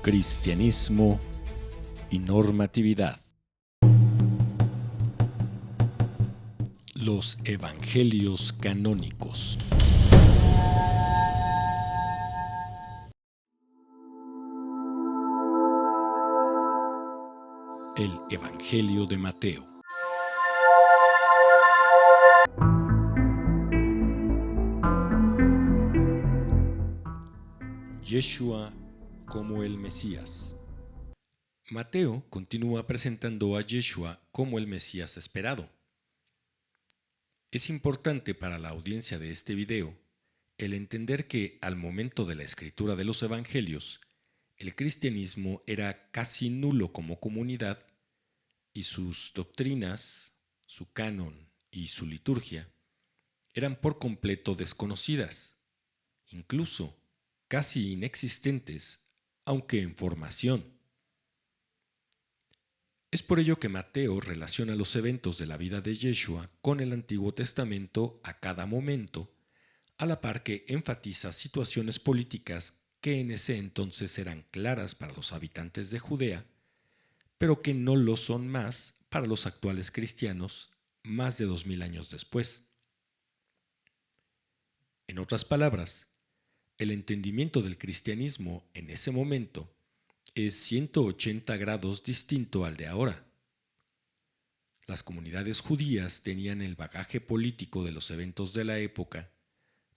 Cristianismo y normatividad. Los evangelios canónicos. El Evangelio de Mateo. Yeshua como el Mesías. Mateo continúa presentando a Yeshua como el Mesías esperado. Es importante para la audiencia de este video el entender que al momento de la escritura de los evangelios, el cristianismo era casi nulo como comunidad y sus doctrinas, su canon y su liturgia eran por completo desconocidas, incluso casi inexistentes, aunque en formación. Es por ello que Mateo relaciona los eventos de la vida de Yeshua con el Antiguo Testamento a cada momento, a la par que enfatiza situaciones políticas que en ese entonces eran claras para los habitantes de Judea, pero que no lo son más para los actuales cristianos más de 2000 años después. En otras palabras, el entendimiento del cristianismo en ese momento es 180 grados distinto al de ahora. Las comunidades judías tenían el bagaje político de los eventos de la época,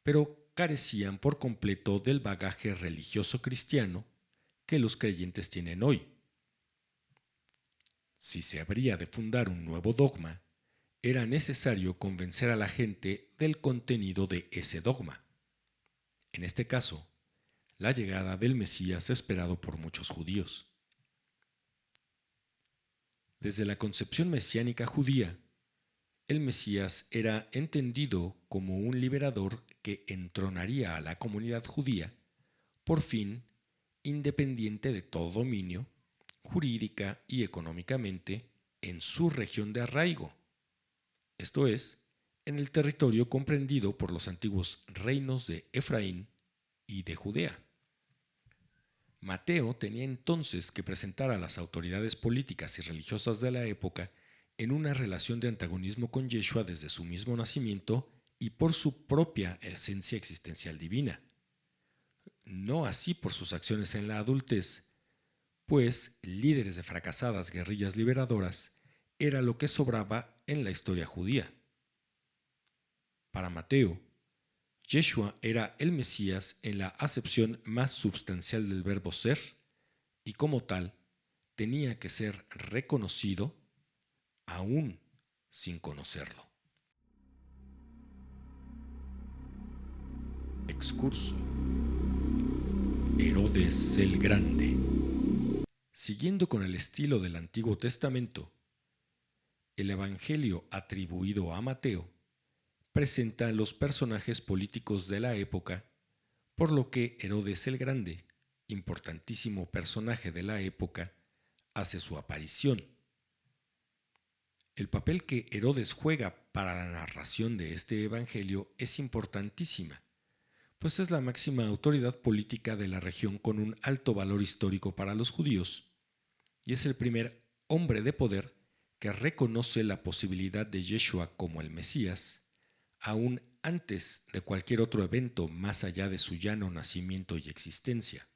pero carecían por completo del bagaje religioso cristiano que los creyentes tienen hoy. Si se habría de fundar un nuevo dogma, era necesario convencer a la gente del contenido de ese dogma. En este caso, la llegada del Mesías esperado por muchos judíos. Desde la concepción mesiánica judía, el Mesías era entendido como un liberador que entronaría a la comunidad judía, por fin independiente de todo dominio, jurídica y económicamente, en su región de arraigo, esto es, en el territorio comprendido por los antiguos reinos de Efraín y de Judea. Mateo tenía entonces que presentar a las autoridades políticas y religiosas de la época en una relación de antagonismo con Yeshua desde su mismo nacimiento y por su propia esencia existencial divina. No así por sus acciones en la adultez, pues líderes de fracasadas guerrillas liberadoras era lo que sobraba en la historia judía. Para Mateo, Yeshua era el Mesías en la acepción más substancial del verbo ser y como tal tenía que ser reconocido aún sin conocerlo. Excurso. Herodes el Grande. Siguiendo con el estilo del Antiguo Testamento, el Evangelio atribuido a Mateo presenta a los personajes políticos de la época, por lo que Herodes el Grande, importantísimo personaje de la época, hace su aparición. El papel que Herodes juega para la narración de este evangelio es importantísima, pues es la máxima autoridad política de la región con un alto valor histórico para los judíos, y es el primer hombre de poder que reconoce la posibilidad de Yeshua como el Mesías, aún antes de cualquier otro evento más allá de su llano nacimiento y existencia.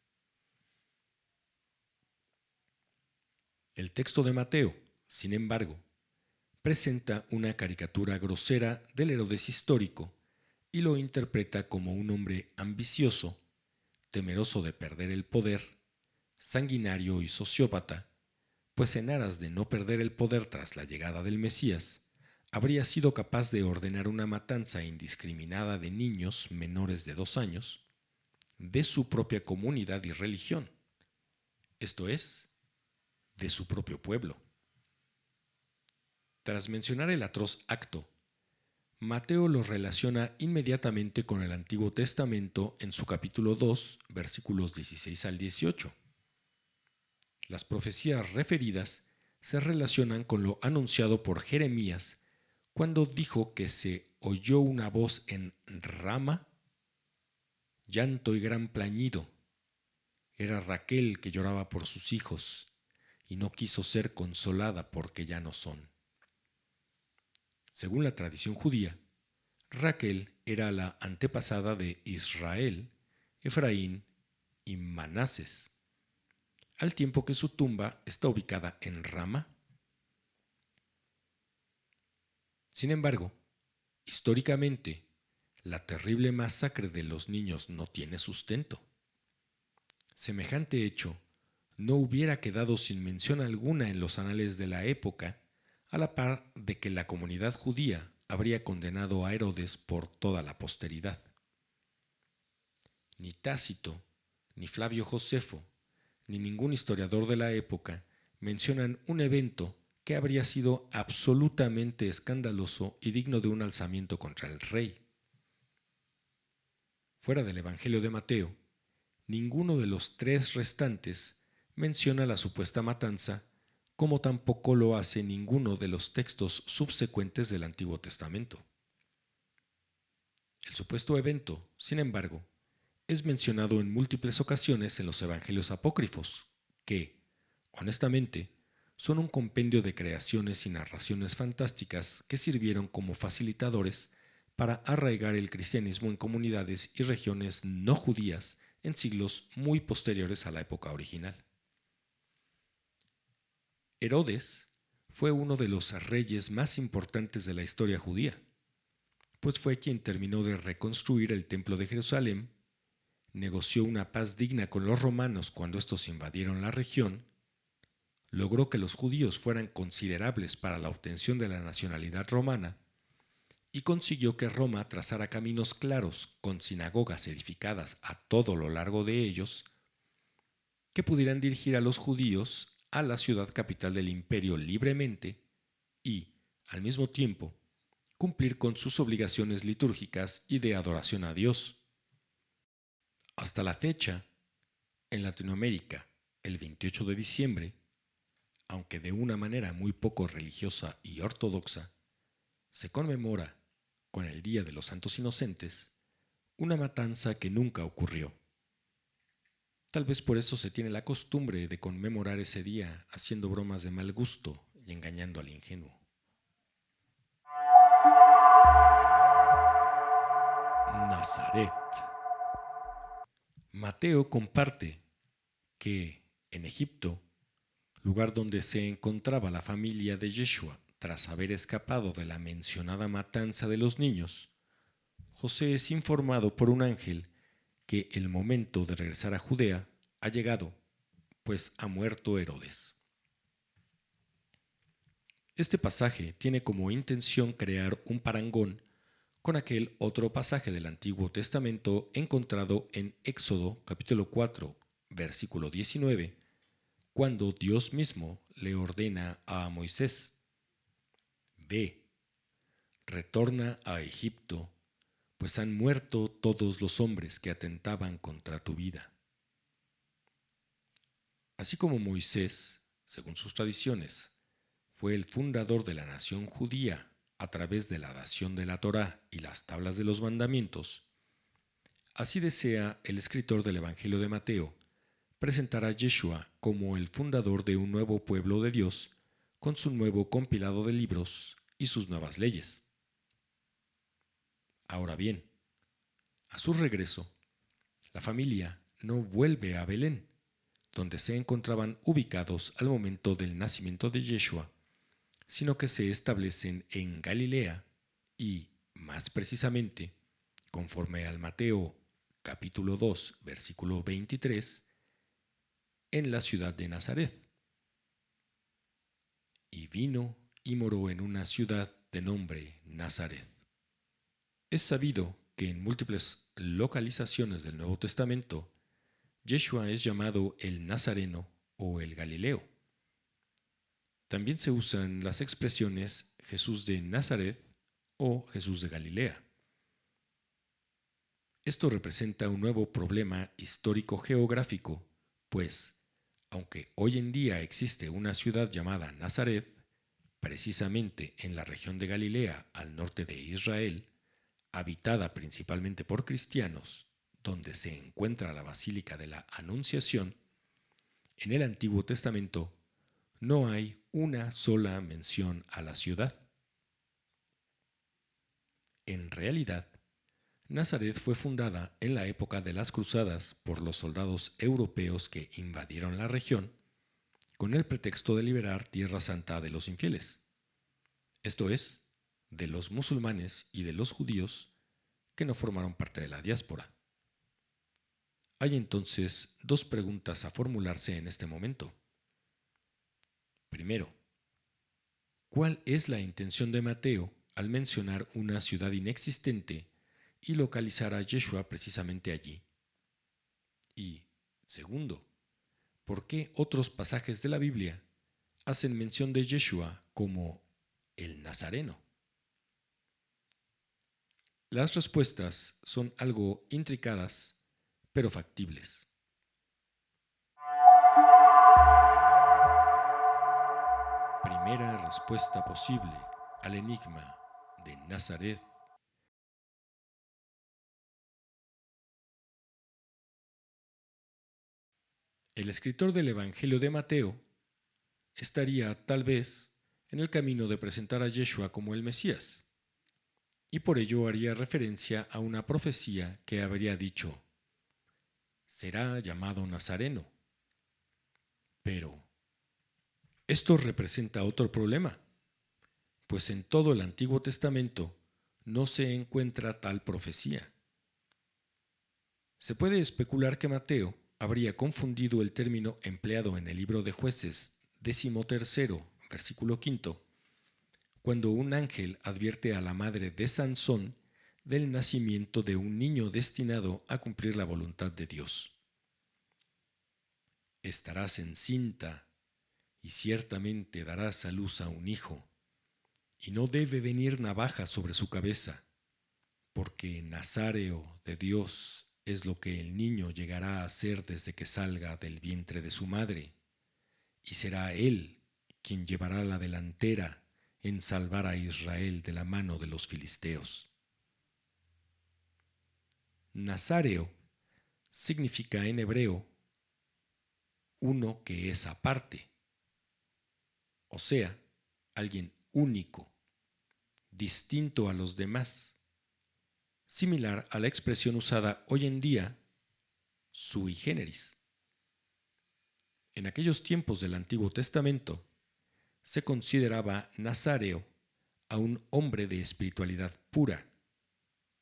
El texto de Mateo, sin embargo, presenta una caricatura grosera del Herodes histórico y lo interpreta como un hombre ambicioso, temeroso de perder el poder, sanguinario y sociópata, pues en aras de no perder el poder tras la llegada del Mesías, habría sido capaz de ordenar una matanza indiscriminada de niños menores de 2 años de su propia comunidad y religión, esto es, de su propio pueblo. Tras mencionar el atroz acto, Mateo lo relaciona inmediatamente con el Antiguo Testamento en su capítulo 2, versículos 16 al 18. Las profecías referidas se relacionan con lo anunciado por Jeremías cuando dijo que se oyó una voz en Rama, llanto y gran plañido, Era Raquel que lloraba por sus hijos y no quiso ser consolada porque ya no son. Según la tradición judía, Raquel era la antepasada de Israel, Efraín y Manases, al tiempo que su tumba está ubicada en Rama. Sin embargo, históricamente, la terrible masacre de los niños no tiene sustento. Semejante hecho no hubiera quedado sin mención alguna en los anales de la época, a la par de que la comunidad judía habría condenado a Herodes por toda la posteridad. Ni Tácito, ni Flavio Josefo, ni ningún historiador de la época mencionan un evento que habría sido absolutamente escandaloso y digno de un alzamiento contra el rey. Fuera del Evangelio de Mateo, ninguno de los tres restantes menciona la supuesta matanza, como tampoco lo hace ninguno de los textos subsecuentes del Antiguo Testamento. El supuesto evento, sin embargo, es mencionado en múltiples ocasiones en los evangelios apócrifos, que, honestamente, son un compendio de creaciones y narraciones fantásticas que sirvieron como facilitadores para arraigar el cristianismo en comunidades y regiones no judías en siglos muy posteriores a la época original. Herodes fue uno de los reyes más importantes de la historia judía, pues fue quien terminó de reconstruir el templo de Jerusalén, negoció una paz digna con los romanos cuando estos invadieron la región, logró que los judíos fueran considerables para la obtención de la nacionalidad romana y consiguió que Roma trazara caminos claros con sinagogas edificadas a todo lo largo de ellos que pudieran dirigir a los judíos a la ciudad capital del imperio libremente y, al mismo tiempo, cumplir con sus obligaciones litúrgicas y de adoración a Dios. Hasta la fecha, en Latinoamérica, el 28 de diciembre, aunque de una manera muy poco religiosa y ortodoxa, se conmemora, con el Día de los Santos Inocentes, una matanza que nunca ocurrió. Tal vez por eso se tiene la costumbre de conmemorar ese día haciendo bromas de mal gusto y engañando al ingenuo. Nazaret. Mateo comparte que en Egipto, lugar donde se encontraba la familia de Yeshua tras haber escapado de la mencionada matanza de los niños, José es informado por un ángel que el momento de regresar a Judea ha llegado, pues ha muerto Herodes. Este pasaje tiene como intención crear un parangón con aquel otro pasaje del Antiguo Testamento encontrado en Éxodo capítulo 4, versículo 19, cuando Dios mismo le ordena a Moisés: Ve, retorna a Egipto, pues han muerto todos los hombres que atentaban contra tu vida. Así como Moisés, según sus tradiciones, fue el fundador de la nación judía a través de la dación de la Torá y las tablas de los mandamientos, así desea el escritor del Evangelio de Mateo presentar a Yeshua como el fundador de un nuevo pueblo de Dios con su nuevo compilado de libros y sus nuevas leyes. Ahora bien, a su regreso, la familia no vuelve a Belén, donde se encontraban ubicados al momento del nacimiento de Yeshua, sino que se establecen en Galilea y, más precisamente, conforme al Mateo capítulo 2, versículo 23, en la ciudad de Nazaret. Y vino y moró en una ciudad de nombre Nazaret. Es sabido que en múltiples localizaciones del Nuevo Testamento, Yeshua es llamado el Nazareno o el Galileo. También se usan las expresiones Jesús de Nazaret o Jesús de Galilea. Esto representa un nuevo problema histórico-geográfico, pues, aunque hoy en día existe una ciudad llamada Nazaret, precisamente en la región de Galilea al norte de Israel, habitada principalmente por cristianos, donde se encuentra la Basílica de la Anunciación, en el Antiguo Testamento no hay una sola mención a la ciudad. En realidad, Nazaret fue fundada en la época de las Cruzadas por los soldados europeos que invadieron la región con el pretexto de liberar Tierra Santa de los infieles, esto es, de los musulmanes y de los judíos que no formaron parte de la diáspora. Hay entonces dos preguntas a formularse en este momento. Primero, ¿cuál es la intención de Mateo al mencionar una ciudad inexistente y localizar a Yeshua precisamente allí? Y, segundo, ¿por qué otros pasajes de la Biblia hacen mención de Yeshua como el Nazareno? Las respuestas son algo intricadas, pero factibles. Primera respuesta posible al enigma de Nazaret. El escritor del Evangelio de Mateo estaría, tal vez, en el camino de presentar a Yeshua como el Mesías, y por ello haría referencia a una profecía que habría dicho: será llamado Nazareno. Pero esto representa otro problema, pues en todo el Antiguo Testamento no se encuentra tal profecía. Se puede especular que Mateo habría confundido el término empleado en el libro de Jueces 13, versículo 5, cuando un ángel advierte a la madre de Sansón del nacimiento de un niño destinado a cumplir la voluntad de Dios. Estarás encinta y ciertamente darás a luz a un hijo, y no debe venir navaja sobre su cabeza, porque Nazareo de Dios es lo que el niño llegará a ser desde que salga del vientre de su madre, y será él quien llevará la delantera en salvar a Israel de la mano de los filisteos. Nazareo significa en hebreo uno que es aparte, o sea, alguien único, distinto a los demás, similar a la expresión usada hoy en día, sui generis. En aquellos tiempos del Antiguo Testamento, se consideraba nazareo a un hombre de espiritualidad pura,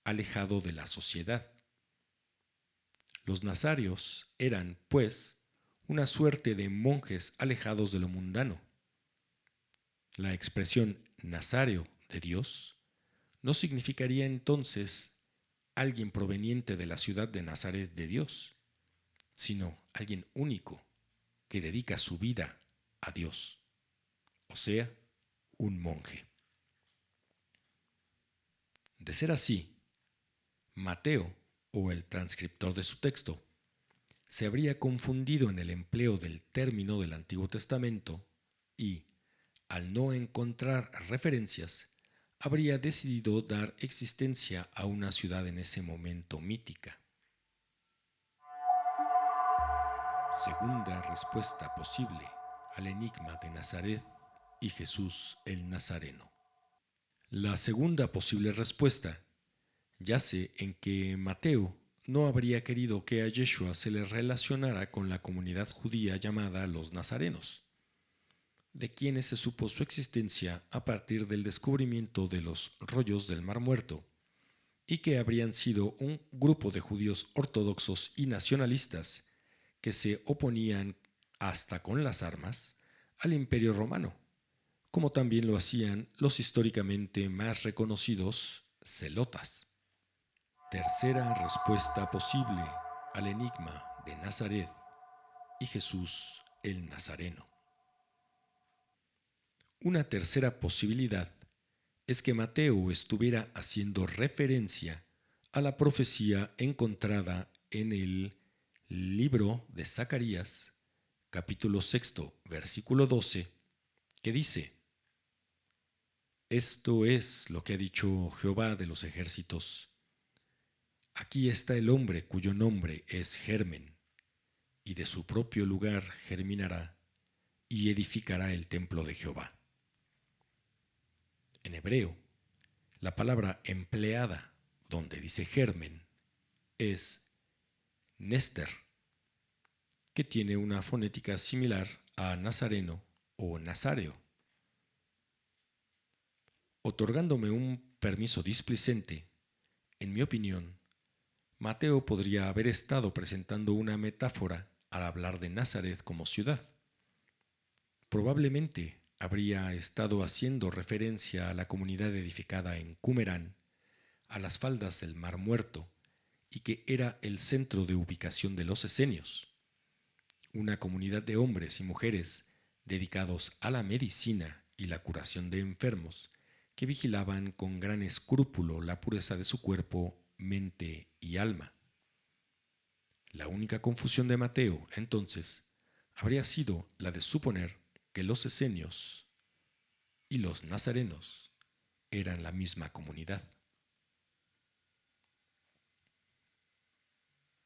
alejado de la sociedad. Los nazarios eran, pues, una suerte de monjes alejados de lo mundano. La expresión nazareo de Dios no significaría entonces alguien proveniente de la ciudad de Nazaret de Dios, sino alguien único que dedica su vida a Dios, o sea, un monje. De ser así, Mateo, o el transcriptor de su texto, se habría confundido en el empleo del término del Antiguo Testamento y, al no encontrar referencias, habría decidido dar existencia a una ciudad en ese momento mítica. Segunda respuesta posible al enigma de Nazaret y Jesús el Nazareno. La segunda posible respuesta yace en que Mateo no habría querido que a Yeshua se le relacionara con la comunidad judía llamada los nazarenos, de quienes se supo su existencia a partir del descubrimiento de los rollos del Mar Muerto, y que habrían sido un grupo de judíos ortodoxos y nacionalistas que se oponían hasta con las armas al Imperio Romano, como también lo hacían los históricamente más reconocidos celotas. Tercera respuesta posible al enigma de Nazaret y Jesús el Nazareno. Una tercera posibilidad es que Mateo estuviera haciendo referencia a la profecía encontrada en el libro de Zacarías, capítulo 6, versículo 12, que dice: esto es lo que ha dicho Jehová de los ejércitos. Aquí está el hombre cuyo nombre es Germen, y de su propio lugar germinará y edificará el templo de Jehová. En hebreo, la palabra empleada donde dice germen es Nester, que tiene una fonética similar a nazareno o nazareo. Otorgándome un permiso displicente, en mi opinión, Mateo podría haber estado presentando una metáfora al hablar de Nazaret como ciudad. Probablemente habría estado haciendo referencia a la comunidad edificada en Qumran, a las faldas del Mar Muerto, y que era el centro de ubicación de los esenios, una comunidad de hombres y mujeres dedicados a la medicina y la curación de enfermos, que vigilaban con gran escrúpulo la pureza de su cuerpo, mente y alma. La única confusión de Mateo, entonces, habría sido la de suponer que los esenios y los nazarenos eran la misma comunidad.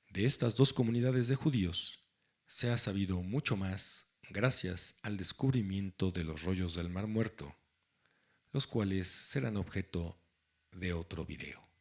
De estas dos comunidades de judíos se ha sabido mucho más gracias al descubrimiento de los rollos del Mar Muerto, los cuales serán objeto de otro video.